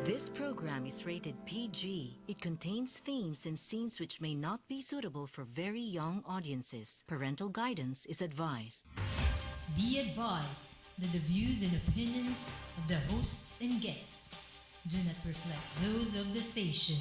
This program is rated PG. It contains themes and scenes which may not be suitable for very young audiences. Parental guidance is advised. Be advised that the views and opinions of the hosts and guests do not reflect those of the station.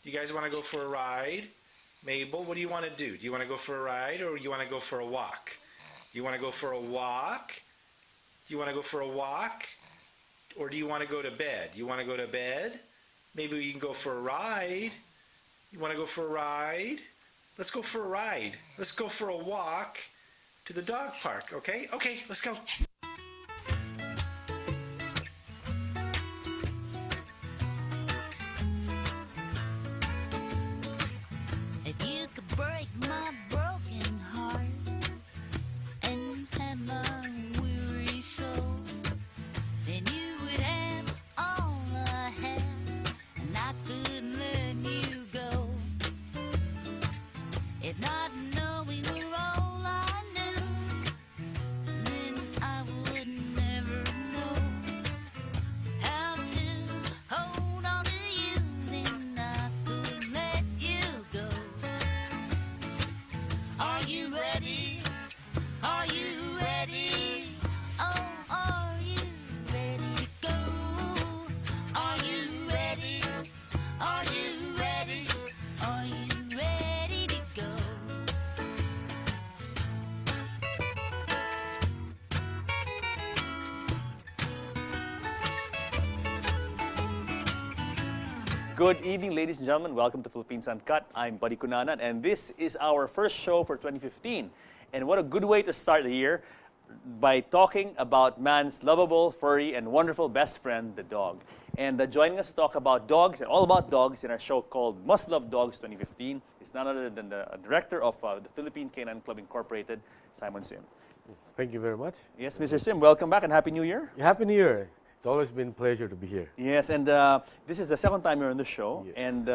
You guys want to go for a ride? Mabel, what do you want to do? Do you want to go for a ride or you want to go for a walk? Do you want to go for a walk? Do you want to go for a walk? Or do you want to go to bed? You want to go to bed? Maybe you can go for a ride. You want to go for a ride? Let's go for a ride. Let's go for a walk to the dog park, okay? Okay, let's go. If you could break my broken heart and have my weary soul, then you would have all I have, and I couldn't let you go. If not knowing were all I knew, then I would never know how to hold on to you, then I could let you go. Are you ready? Are you ready? Oh, are you ready to go? Are you ready? Are you ready? Are you ready to go? Good evening, ladies and gentlemen. Welcome to Philippines Uncut. I'm Buddy Cunanan, and this is our first show for 2015. And what a good way to start the year by talking about man's lovable, furry, and wonderful best friend, the dog. And joining us to talk about dogs and all about dogs in our show called Must Love Dogs 2015 is none other than the director of the Philippine Canine Club Incorporated, Simon Sim. Thank you very much. Yes, Mr. Sim, welcome back and Happy New Year. Happy New Year. It's always been a pleasure to be here. Yes, and this is the second time you're on the show, Yes. and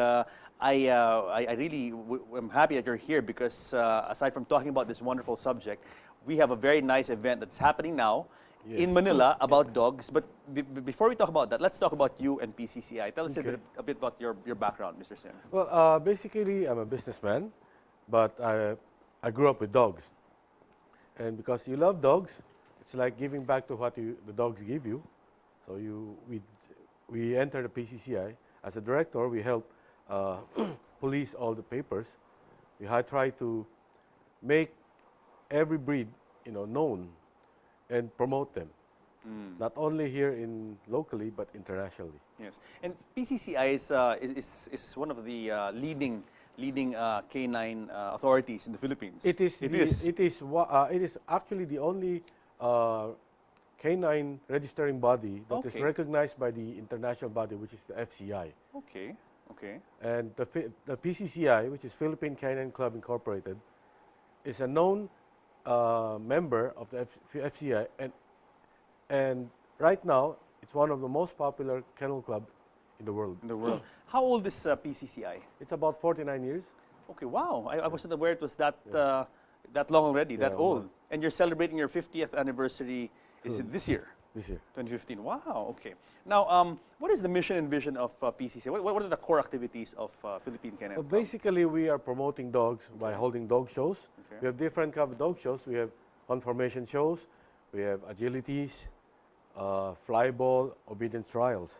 I really am happy that you're here because aside from talking about this wonderful subject, we have a very nice event that's happening now Yes. in Manila about dogs. But before we talk about that, let's talk about you and PCCI. Tell us Okay. a bit about your background, Mr. Sim. Well, basically, I'm a businessman, but I grew up with dogs. And because you love dogs, it's like giving back to what the dogs give you. So we enter the PCCI. As a director, we help police all the papers. We try to make every breed, known and promote them. Not only here locally, but internationally. Yes, and PCCI is one of the leading canine authorities in the Philippines. It is actually the only canine registering body that is Okay. recognized by the international body, which is the FCI. Okay, okay. And the PCCI, which is Philippine Canine Club Incorporated, is a known member of the FCI, and right now it's one of the most popular kennel club in the world. In the world. How old is PCCI? It's about 49 years. Okay, wow. I wasn't aware it was that long already, that Yeah, old. well. And you're celebrating your 50th anniversary is it this year? This year. 2015. Wow, okay. Now, what is the mission and vision of PCCI? What are the core activities of Philippine Canine Well, Club? basically, we are promoting dogs by holding dog shows. Okay. We have different kind of dog shows. We have conformation shows, we have agilities, fly ball, obedience trials.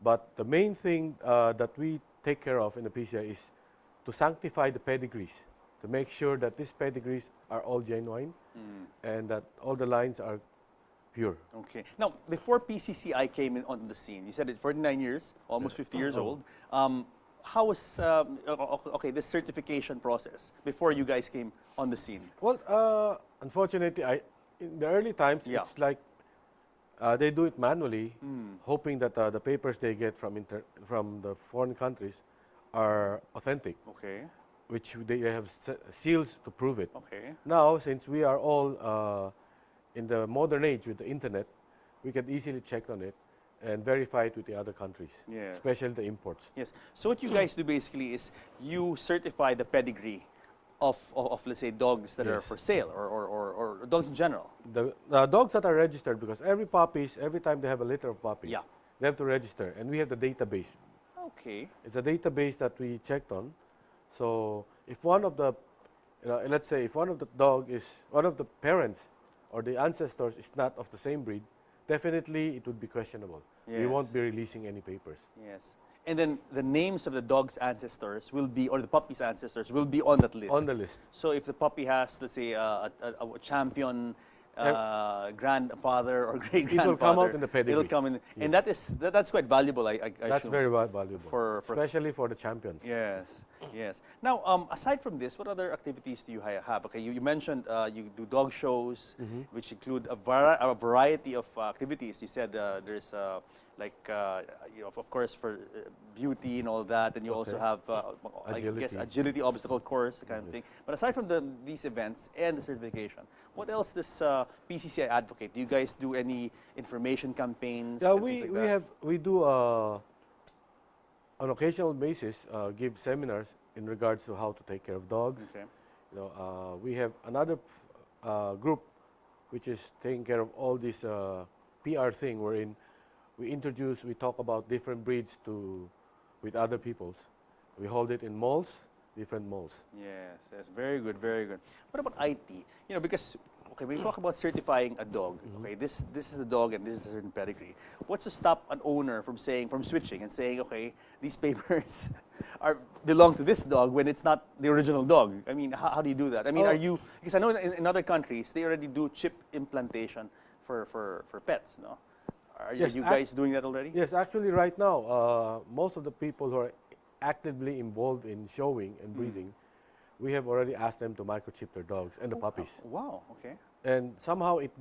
But the main thing that we take care of in the PCI is to sanctify the pedigrees, to make sure that these pedigrees are all genuine and that all the lines are pure. Okay. Now, before PCCI came in on the scene, you said it 49 years, almost 50 years old. How was okay this certification process before you guys came on the scene? Well, unfortunately, in the early times, it's like they do it manually, hoping that the papers they get from the foreign countries are authentic. Okay. Which they have seals to prove it. Okay. Now, since we are all in the modern age with the internet, we can easily check on it and verify it with the other countries, especially the imports. Yes. So what you guys do basically is you certify the pedigree of let's say dogs that are for sale or dogs in general. The dogs that are registered, because every time they have a litter of puppies, they have to register, and we have the database. Okay. It's a database that we checked on. So if one of the, let's say if one of the parents or the ancestors is not of the same breed, definitely it would be questionable. We won't be releasing any papers. Yes. And then the names of the dog's ancestors will be, or the puppy's ancestors will be on that list. On the list. So if the puppy has, let's say, a champion grandfather or great grandfather, it will come out in the pedigree. It'll come in, and that's quite valuable. I that's assume. very valuable, especially for the champions. Yes, yes. Now, aside from this, what other activities do you have? Okay, you mentioned you do dog shows, which include a variety of activities. You said there's of course, for beauty and all that, and you also have, I guess, agility obstacle course, the kind of thing. But aside from these events and the certification, what else does PCCI advocate? Do you guys do any information campaigns? Yeah, we do on occasional basis give seminars in regards to how to take care of dogs. Okay. We have another group which is taking care of all this PR thing, wherein we talk about different breeds with other peoples. We hold it in malls, different malls. Yes, yes, very good, very good. What about IT? Because when you talk about certifying a dog, okay, this is the dog and this is a certain pedigree. What's to stop an owner from switching and saying, okay, these papers belong to this dog when it's not the original dog? I mean, how do you do that? I mean, because I know in other countries they already do chip implantation for pets, no? Are you guys doing that already? Yes, actually right now, most of the people who are actively involved in showing and breeding, we have already asked them to microchip their dogs and the puppies. Wow, okay. And somehow it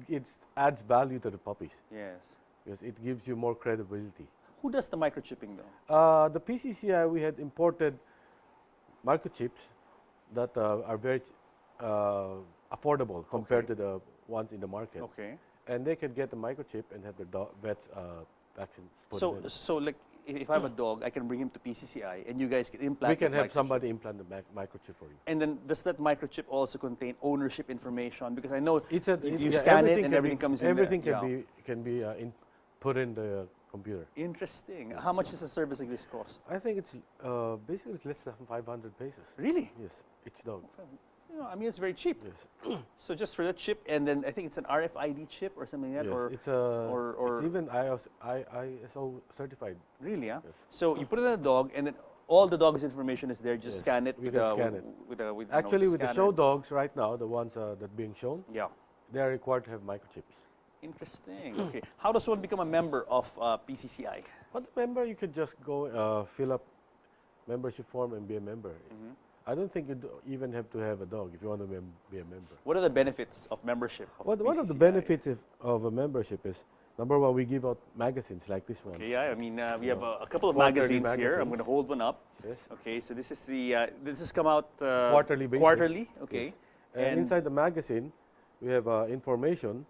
adds value to the puppies. Yes. Because it gives you more credibility. Who does the microchipping though? The PCCI, we had imported microchips that are very affordable compared to the ones in the market. Okay. And they can get the microchip and have the vets vaccine put in. So like if I have a dog, I can bring him to PCCI and you guys can implant. We can have somebody implant the microchip for you. And then does that microchip also contain ownership information? Because I know you yeah, scan it and everything comes in there. Everything can be put in the computer. Interesting. How much does a service like this cost? I think it's basically it's less than 500 pesos. Really? Yes, each dog. I mean, it's very cheap. Yes. So just for that chip, and then I think it's an RFID chip or something like that, yes, it's even ISO certified. Really, yeah. Yes. So you put it on a dog, and then all the dog's information is there. Just scan it. We can scan it. Actually, with the show dogs right now, the ones that are being shown, they are required to have microchips. Interesting. Okay. How does one become a member of PCCI? Well, the member, you could just go fill up membership form and be a member. I don't think you even have to have a dog if you want to be a member. What are the benefits of membership? One of the benefits of a membership is, number one, we give out magazines like this one. Okay, yeah, I mean, we have a couple of magazines here. I'm going to hold one up. Yes. Okay, so this is this has come out quarterly basis. Quarterly, okay. Yes. And inside the magazine, we have information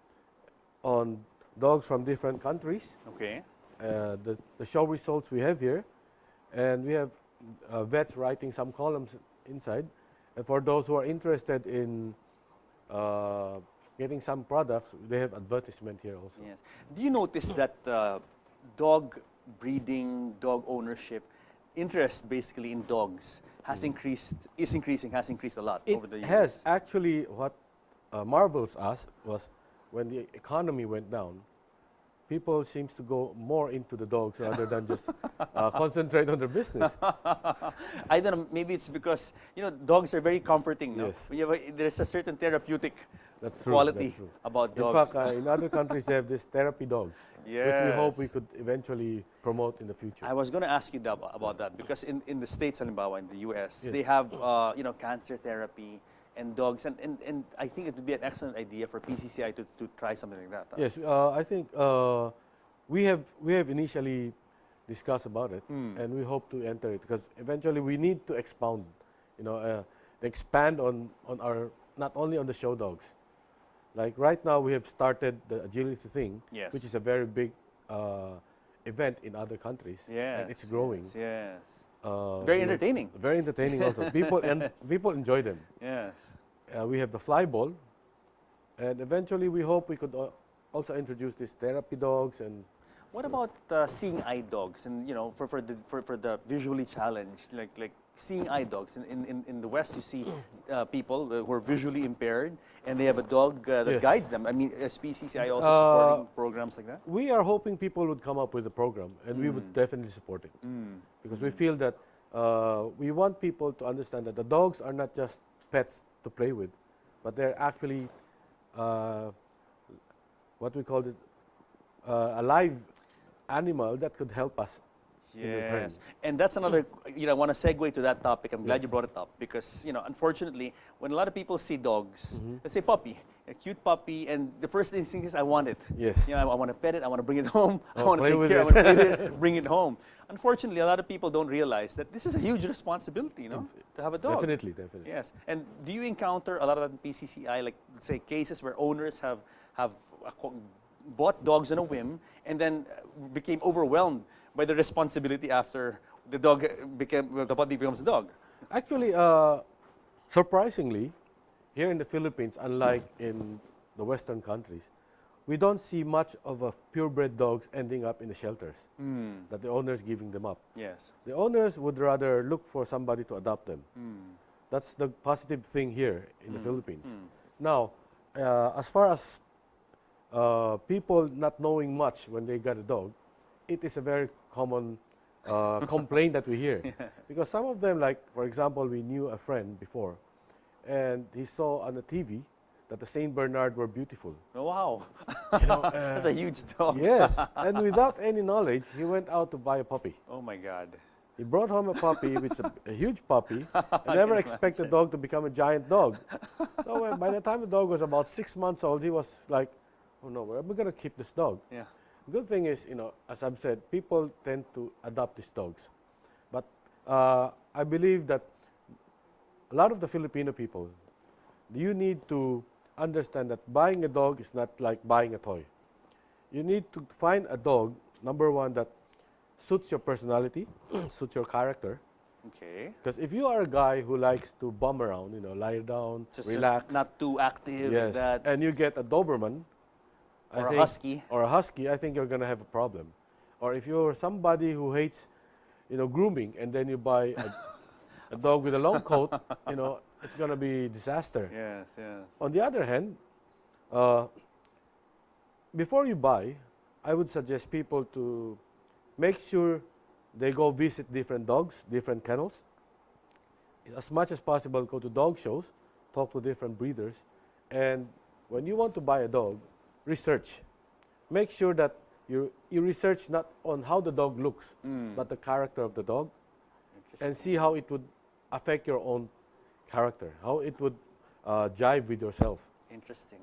on dogs from different countries. Okay. The show results we have here, and we have vets writing some columns inside. And for those who are interested in getting some products, they have advertisement here also. Yes. Do you notice that dog breeding, dog ownership, interest basically in dogs has increased a lot over the years? It has. Actually, marvels us was when the economy went down, people seems to go more into the dogs rather than just concentrate on their business. I don't know, maybe it's because, dogs are very comforting, no? Yes. There's a certain therapeutic That's true. quality That's true. about In dogs. fact, in other countries they have this therapy dogs, which we hope we Yes. could eventually promote in the future. I was going to ask you about that because in the States, halimbawa, in the US, Yes. they have cancer therapy and dogs, and I think it would be an excellent idea for PCCI to try something like that. Yes, I think we have initially discussed about it, and we hope to enter it because eventually we need to expound, expand on our, not only on the show dogs. Like right now we have started the agility thing, Yes. which is a very big event in other countries, and it's growing. Yes. Very Very entertaining. Very entertaining also. People enjoy them. Yes. We have the fly ball, and eventually we hope we could also introduce these therapy dogs and. What about seeing eye dogs, and for the visually challenged, like seeing eye dogs? In the West, you see people who are visually impaired, and they have a dog that Yes. guides them. I mean, is PCCI also supporting programs like that? We are hoping people would come up with a program, and we would definitely support it because we feel that we want people to understand that the dogs are not just pets to play with, but they're actually what we call this a live animal that could help us in return. Yes, and that's another, I want to segue to that topic. I'm glad you brought it up because, unfortunately, when a lot of people see dogs, let's say puppy, a cute puppy, and the first thing is, I want it. Yes. I want to pet it, I want to bring it home, I want to play take with care, I it. want to play with it, bring it home. Unfortunately, a lot of people don't realize that this is a huge responsibility, to have a dog. Definitely. Yes, and do you encounter a lot of that in PCCI, like, let's say, cases where owners have bought dogs on a whim and then became overwhelmed by the responsibility after the puppy becomes a dog? Actually, surprisingly, here in the Philippines, unlike in the Western countries, we don't see much of a purebred dogs ending up in the shelters that the owners giving them up. Yes. The owners would rather look for somebody to adopt them. That's the positive thing here in the Philippines. Now, as far as people not knowing much when they got a dog, it is a very common complaint that we hear. Because some of them, like, for example, we knew a friend before, and he saw on the TV that the Saint Bernard were beautiful. Oh, wow. You That's a huge dog. yes, and without any knowledge, he went out to buy a puppy. Oh, my God. He brought home a puppy, which is a huge puppy. I never expected the dog to become a giant dog. So by the time the dog was about 6 months old, he was like, oh no, where are we going to keep this dog? Yeah. The good thing is, as I've said, people tend to adopt these dogs. But I believe that a lot of the Filipino people, you need to understand that buying a dog is not like buying a toy. You need to find a dog, number one, that suits your personality, suits your character. Okay. Because if you are a guy who likes to bum around, lie down, Just relax, not too active. yes, That. and you get a Doberman, Or a husky. or a husky, I think you're going to have a problem. Or if you're somebody who hates, grooming, and then you buy a dog with a long coat, it's going to be disaster. Yes, yes. On the other hand, before you buy, I would suggest people to make sure they go visit different dogs, different kennels. As much as possible, go to dog shows, talk to different breeders, and when you want to buy a dog, research. Make sure that you research not on how the dog looks, but the character of the dog, and see how it would affect your own character, how it would jive with yourself. Interesting.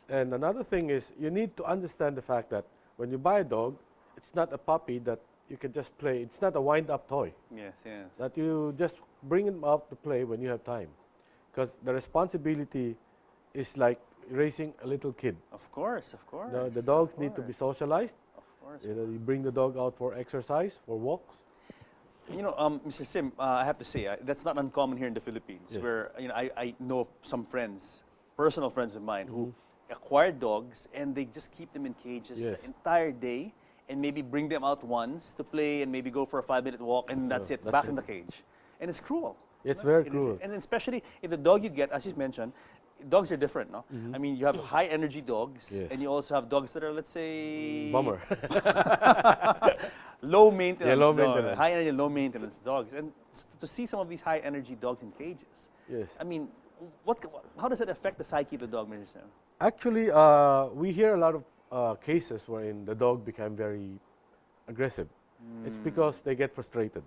And another thing is you need to understand the fact that when you buy a dog, it's not a puppy that you can just play. It's not a wind-up toy Yes, yes. that you just bring him out to play when you have time. Because the responsibility is like raising a little kid. Of course, of course. The dogs of need to be course, socialized. Of course. You bring the dog out for exercise, for walks. Mr. Sim, I have to say, that's not uncommon here in the Philippines, Yes. where I know of some friends, personal friends of mine, who acquire dogs and they just keep them in cages Yes. the entire day and maybe bring them out once to play and maybe go for a 5-minute walk and that's it, that's back it. in the cage. And it's cruel. It's very cruel. And especially if the dog you get, as you mentioned, dogs are different, no? I mean, you have high energy dogs, Yes. and you also have dogs that are, let's say, Bummer. low maintenance, Yeah, low dogs, maintenance. high energy, low maintenance dogs, and to see some of these high energy dogs in cages. Yes. I mean, how does it affect the psyche of the dog, Mr. Sam? Actually, we hear a lot of cases wherein the dog became very aggressive. It's because they get frustrated.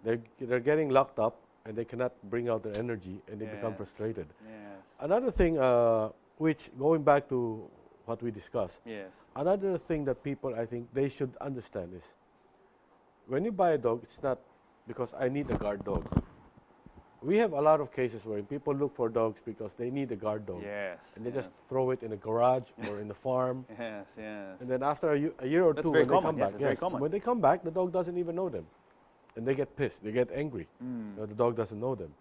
They're getting locked up and they cannot bring out their energy and they become Yes. frustrated. Yes. Another thing, which going back to what we discussed, Yes. another thing that people, I think, they should understand is when you buy a dog, it's not because I need a guard dog. We have a lot of cases where people look for dogs because they need a guard dog. Yes. And they yes. just throw it in a garage or in the farm. Yes, yes. And then after a year or That's two, very when they common, come yes, back, that's very common. when they come back, the dog doesn't even know them. And they get pissed, they get angry. The dog doesn't know them.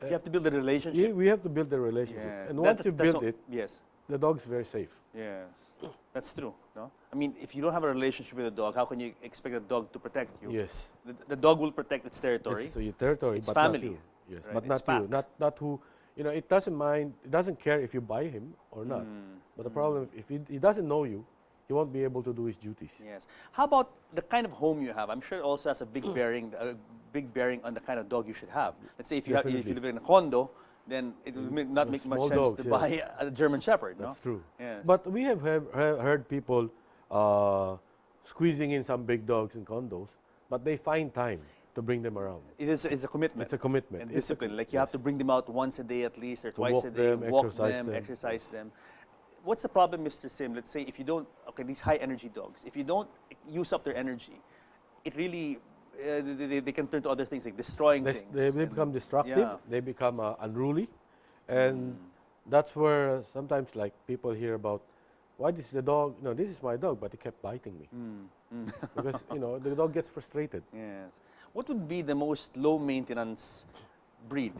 You have to build a relationship. We have to build the relationship. Yes. And once you build all- it, yes, the dog's very safe. yes, that's true. No, I mean, if you don't have a relationship with a dog, how can you expect a dog to protect you? Yes. The dog will protect its territory. It's your territory, It's but family, not you. Yes, right? but It's not you. pack. Not who, it doesn't mind, it doesn't care if you buy him or not. But the problem, if he doesn't know you, he won't be able to do his duties. Yes. How about the kind of home you have? I'm sure it also has a big bearing on the kind of dog you should have. Let's say if you Definitely. live in a condo, then it will not make much small sense dogs, to yes. buy a German Shepherd. That's no? true. Yes. But we have heard people squeezing in some big dogs in condos, but they find time to bring them around. it's a commitment. It's a commitment. And It's a- discipline. Like you have to bring them out once a day at least, or twice walk a day, them, walk exercise them, them. exercise them. What's the problem, Mr. Sim? Let's say if you don't, these high energy dogs, if you don't use up their energy, it really, they can turn to other things like destroying things. They and- become destructive. Yeah. They become unruly, and that's where sometimes like people hear about, why this is the dog? This is my dog, but he kept biting me because the dog gets frustrated. Yes. What would be the most low maintenance breed,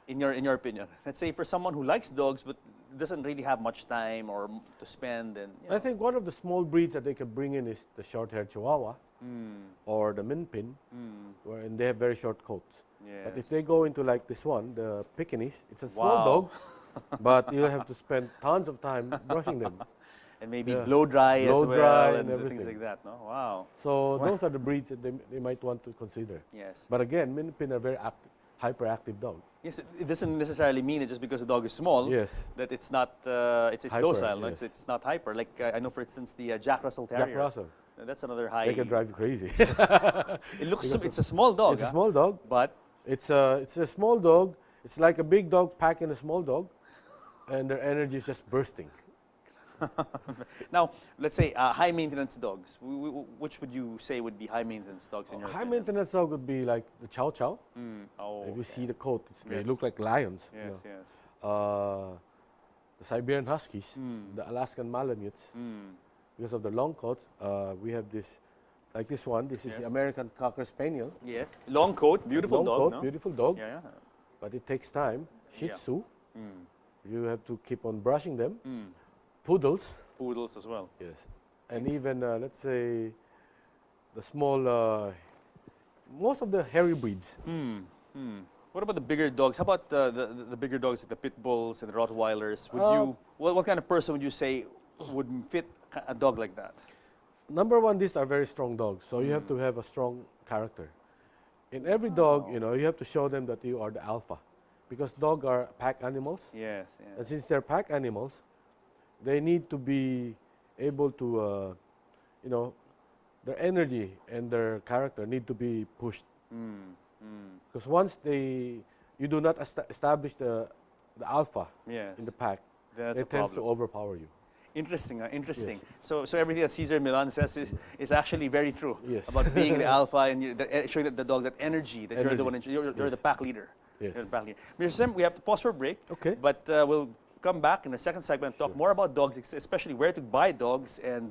in your opinion? Let's say for someone who likes dogs but doesn't really have much time or to spend, and I think one of the small breeds that they can bring in is the short-haired Chihuahua or the Min Pin, wherein they have very short coats. But if they go into like this one, the Pekingese, it's a small Wow. dog, but you'll have to spend tons of time brushing them. and maybe Yeah. blow dry Blow as well, dry and and things everything. like that. No, wow. So those are the breeds that they might want to consider. Yes. But again, Min Pin are very hyperactive dog. Yes, it doesn't necessarily mean that just because the dog is small, Yes. that it's not it's Hyper, docile. No? yes. It's not hyper. Like I know, for instance, the Jack Russell Terrier. Jack Russell. That's another high. They can drive you crazy. It looks. It's a small dog. It's a ah, small dog. But It's a small dog. It's like a big dog packing a small dog, and their energy is just bursting. now, let's say high maintenance dogs. Which would you say would be high maintenance dogs in your High opinion? maintenance dog would be like the Chow Chow. Oh, If you okay. see the coat, they Yes. look like lions. Yes, yes. The Siberian Huskies, the Alaskan Malamutes, Mm. because of the long coats. We have this, like this one. This is Yes. the American Cocker Spaniel. Yes. Long coat, beautiful long dog. coat, no? beautiful dog, Yeah, yeah. but it takes time. Shih Yeah. Tzu, Mm. you have to keep on brushing them. Mm. Poodles, Poodles as well. yes, and even let's say the small, most of the hairy breeds. Mm. Mm. What about the bigger dogs? How about the bigger dogs like the pit bulls and the Rottweilers? Would you what kind of person would you say would fit a dog like that? Number one, these are very strong dogs, so you have to have a strong character. In every dog, you have to show them that you are the alpha, because dogs are pack animals, Yes. and Yes. since they're pack animals, they need to be able to, their energy and their character need to be pushed. Mm. Mm. Because once you do not establish the alpha Yes. in the pack, That's they a tend to problem. overpower you. Interesting. Interesting. Yes. So everything that Cesar Milan says is actually very true. Yes. About being the alpha and showing that the dog that energy, that you're the one. You're Yes. the pack leader. Yes. You're the pack leader. Mr. Sim, we have to pause for a break. Okay. But we'll come back in the second segment and talk more about dogs, especially where to buy dogs and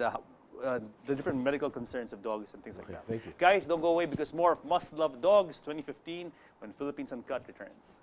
the different medical concerns of dogs and things like Okay, that. thank you. Guys, don't go away because more of Must Love Dogs 2015 when Philippines Uncut returns.